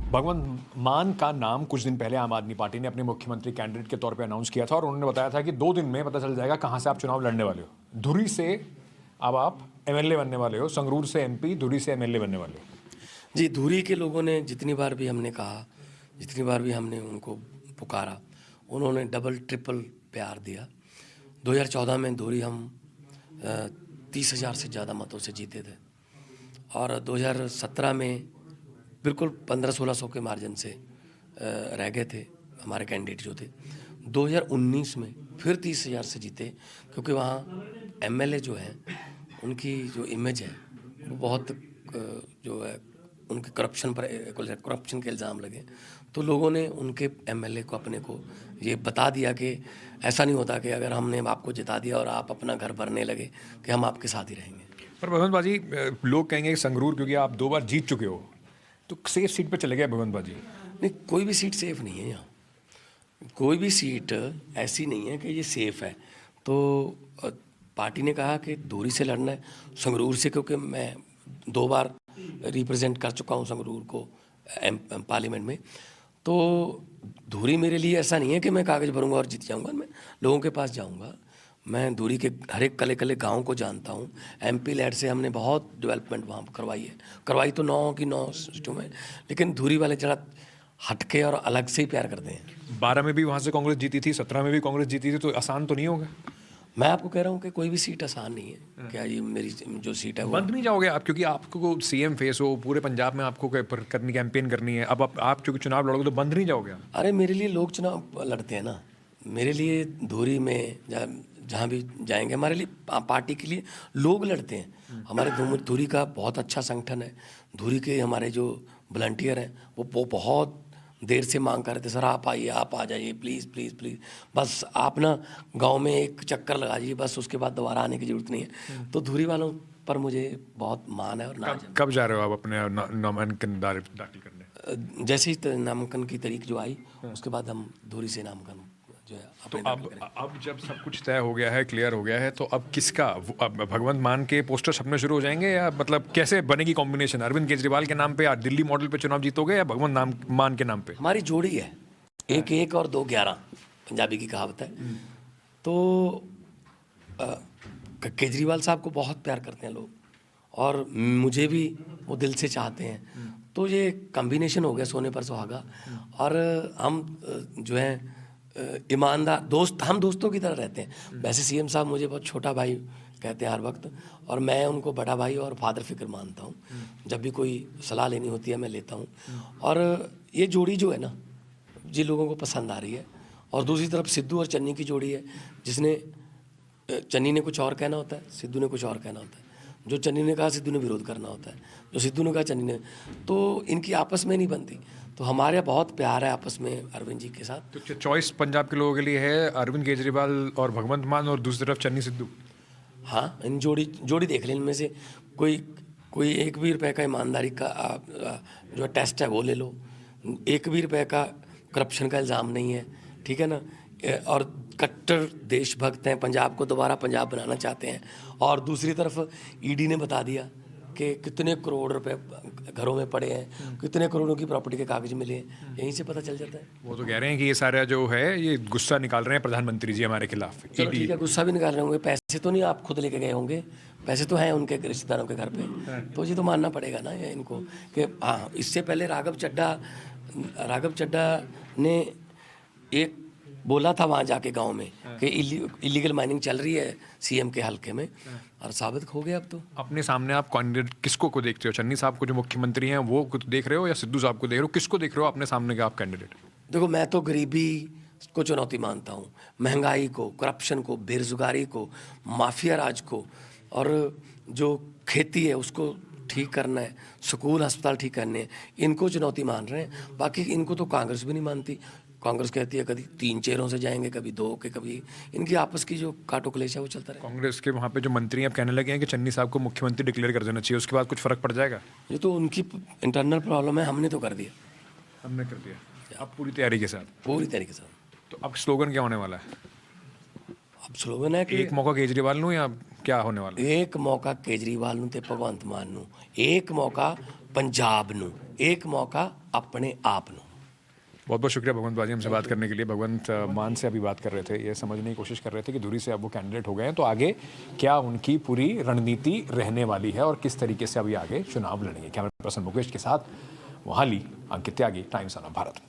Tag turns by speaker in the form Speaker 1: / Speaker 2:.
Speaker 1: भगवंत मान का नाम कुछ दिन पहले आम आदमी पार्टी ने अपने मुख्यमंत्री कैंडिडेट के तौर पे अनाउंस किया था और उन्होंने बताया था कि 2 दिन में पता चल जाएगा कहां से आप चुनाव लड़ने वाले हो। धुरी से अब आप एमएलए बनने वाले हो, संगरूर से एमपी, धुरी से एमएलए बनने वाले हो।
Speaker 2: जी, धुरी के लोगों ने जितनी बार भी हमने कहा, जितनी बार भी हमने उनको पुकारा, उन्होंने डबल ट्रिपल प्यार दिया। 2014 में धुरी हम 30,000 से ज़्यादा मतों से जीते थे और 2017 में बिल्कुल 1500-1600 के मार्जिन से रह गए थे हमारे कैंडिडेट जो थे। 2019 में फिर 30,000 से जीते, क्योंकि वहाँ एमएलए जो हैं उनकी जो इमेज है वो बहुत जो है उनके करप्शन के इल्ज़ाम लगे, तो लोगों ने उनके एमएलए को अपने को ये बता दिया कि ऐसा नहीं होता कि अगर हमने आपको जिता दिया और आप अपना घर भरने लगे कि हम आपके साथ ही रहेंगे।
Speaker 1: पर भगवंत बाजी, लोग कहेंगे कि संगरूर क्योंकि आप 2 बार जीत चुके हो तो सेफ सीट पे चले गए भगवंत बाजी।
Speaker 2: नहीं, कोई भी सीट सेफ नहीं है यहाँ। कोई भी सीट ऐसी नहीं है कि ये सेफ है। तो पार्टी ने कहा कि धुरी से लड़ना है, संगरूर से, क्योंकि मैं 2 बार रिप्रेजेंट कर चुका हूँ संगरूर को पार्लियामेंट में। तो धुरी मेरे लिए ऐसा नहीं है कि मैं कागज़ भरूंगा और जीत जाऊंगा। मैं लोगों के पास जाऊंगा, मैं धुरी के हर एक कले कले गाँव को जानता हूँ। एमपी लैड से हमने बहुत डेवलपमेंट वहाँ करवाई है, करवाई तो 9 की 9 सिस्टम है, लेकिन धुरी वाले जरा हटके और अलग से ही प्यार करते हैं।
Speaker 1: 12 में भी वहाँ से कांग्रेस जीती थी, 17 में भी कांग्रेस जीती थी, तो आसान तो नहीं होगा।
Speaker 2: मैं आपको कह रहा हूँ कि कोई भी सीट आसान नहीं है। क्या ये मेरी जो सीट है वो
Speaker 1: बंद नहीं जाओगे आप, क्योंकि आपको सीएम फेस हो, पूरे पंजाब में आपको करनी कैंपेन करनी है। अब आप क्योंकि चुनाव लड़ोगे तो बंद नहीं जाओगे आप।
Speaker 2: अरे मेरे लिए लोग चुनाव लड़ते हैं ना। मेरे लिए धुरी में जहाँ भी जाएंगे, हमारे लिए पार्टी के लिए लोग लड़ते हैं। हमारे धुरी का बहुत अच्छा संगठन है। धुरी के हमारे जो वॉलंटियर हैं वो बहुत देर से मांग कर रहे थे, सर आप आइए, आप आ जाइए, प्लीज़ प्लीज़ प्लीज़, बस आप ना गांव में एक चक्कर लगा दीजिए, बस उसके बाद दोबारा आने की ज़रूरत नहीं है। तो धुरी वालों पर मुझे बहुत मान है और नाज है।
Speaker 1: कब जा रहे हो आप अपने नामांकन दाखिल करने?
Speaker 2: जैसे ही नामांकन की तारीख जो आई उसके बाद हम धुरी से नामांकन जो है
Speaker 1: तो
Speaker 2: अपने
Speaker 1: अब जब सब कुछ तय हो गया है, क्लियर हो गया है, तो अब किसका, अब भगवंत मान के पोस्टर छपने शुरू हो जाएंगे, या मतलब कैसे बनेगी कॉम्बिनेशन? अरविंद केजरीवाल के नाम पे या दिल्ली मॉडल पे चुनाव जीतोगे, या भगवंत मान के नाम पे?
Speaker 2: हमारी जोड़ी है 1-1 और 2-11, पंजाबी की कहावत है। तो केजरीवाल साहब को बहुत प्यार करते हैं लोग और मुझे भी वो दिल से चाहते हैं। तो ये कॉम्बिनेशन हो गया सोने पर सुहागा। और हम जो है ईमानदार दोस्त, हम दोस्तों की तरह रहते हैं। वैसे सीएम साहब मुझे बहुत छोटा भाई कहते हैं हर वक्त, और मैं उनको बड़ा भाई और फादर फिक्र मानता हूँ। जब भी कोई सलाह लेनी होती है मैं लेता हूँ। और ये जोड़ी जो है ना, जिन लोगों को पसंद आ रही है। और दूसरी तरफ सिद्धू और चन्नी की जोड़ी है, जिसने चन्नी ने कुछ और कहना होता है, सिद्धू ने कुछ और कहना होता है। जो चन्नी ने कहा सिद्धू ने विरोध करना होता है, जो सिद्धू ने कहा चन्नी ने, तो इनकी आपस में नहीं बनती। तो हमारे बहुत प्यार है आपस में अरविंद जी के साथ।
Speaker 1: तो चॉइस पंजाब के लोगों के लिए है अरविंद केजरीवाल और भगवंत मान, और दूसरी तरफ चन्नी सिद्धू।
Speaker 2: हाँ, इन जोड़ी देख लें, इनमें से कोई 1 भी रुपये का ईमानदारी का जो टेस्ट है वो ले लो। 1 भी रुपये का करप्शन का इल्ज़ाम नहीं है, ठीक है ना। और कट्टर देशभक्त हैं, पंजाब को दोबारा पंजाब बनाना चाहते हैं। और दूसरी तरफ ईडी ने बता दिया कि कितने करोड़ रुपए घरों में पड़े हैं, कितने करोड़ों की प्रॉपर्टी के कागज मिले हैं, यहीं से पता चल जाता है।
Speaker 1: वो तो कह रहे हैं कि ये सारा जो है ये गुस्सा निकाल रहे हैं प्रधानमंत्री जी हमारे खिलाफ।
Speaker 2: चलो ठीक है, गुस्सा भी निकाल रहे होंगे, पैसे तो नहीं आप खुद लेके गए होंगे, पैसे तो हैं उनके रिश्तेदारों के घर पे। तो ये तो मानना पड़ेगा ना ये इनको कि हाँ। इससे पहले राघव चड्ढा ने एक बोला था वहाँ जाके गांव में कि इलीगल माइनिंग चल रही है सीएम के हल्के में, और साबित हो गया अब तो।
Speaker 1: अपने सामने आप कैंडिडेट किसको को देखते हो? चन्नी साहब को जो मुख्यमंत्री हैं वो को देख रहे हो, या सिद्धू साहब को देख रहे हो? किसको देख रहे हो अपने सामने के आप कैंडिडेट?
Speaker 2: देखो, मैं तो गरीबी को चुनौती मानता हूँ, महंगाई को, करप्शन को, बेरोजगारी को, माफिया राज को, और जो खेती है उसको ठीक करना है, स्कूल अस्पताल ठीक करने हैं, इनको चुनौती मान रहे हैं। बाकी इनको तो कांग्रेस भी नहीं मानती। कांग्रेस कहती है कभी 3 चेहरों से जाएंगे, कभी 2 के, कभी इनकी आपस की जो काटो क्लेश है वो चलता रहे।
Speaker 1: कांग्रेस के वहाँ पे जो मंत्री हैं अब कहने लगे हैं कि चन्नी साहब को मुख्यमंत्री डिक्लेयर कर देना चाहिए, उसके बाद कुछ फर्क पड़ जाएगा?
Speaker 2: ये तो उनकी इंटरनल प्रॉब्लम है, हमने तो कर दिया।
Speaker 1: हमने कर दिया अब पूरी तैयारी के साथ।
Speaker 2: पूरी तरीके से।
Speaker 1: तो अब स्लोगन क्या होने वाला है?
Speaker 2: अब स्लोगन है कि
Speaker 1: एक मौका केजरीवाल नूं, या क्या होने वाला है?
Speaker 2: एक मौका केजरीवाल नूं ते भगवंत मान नूं, एक मौका पंजाब नूं। एक मौका अपने आप नो।
Speaker 1: बहुत बहुत शुक्रिया भगवंत बाजी हमसे बात करने के लिए। भगवंत मान से अभी बात कर रहे थे, ये समझने की कोशिश कर रहे थे कि धुरी से अब वो कैंडिडेट हो गए हैं, तो आगे क्या उनकी पूरी रणनीति रहने वाली है और किस तरीके से अभी आगे चुनाव लड़ेंगे। कैमरा पर्सन मुकेश के साथ मोहाली, अंकित त्यागी, टाइम्स ऑफ भारत।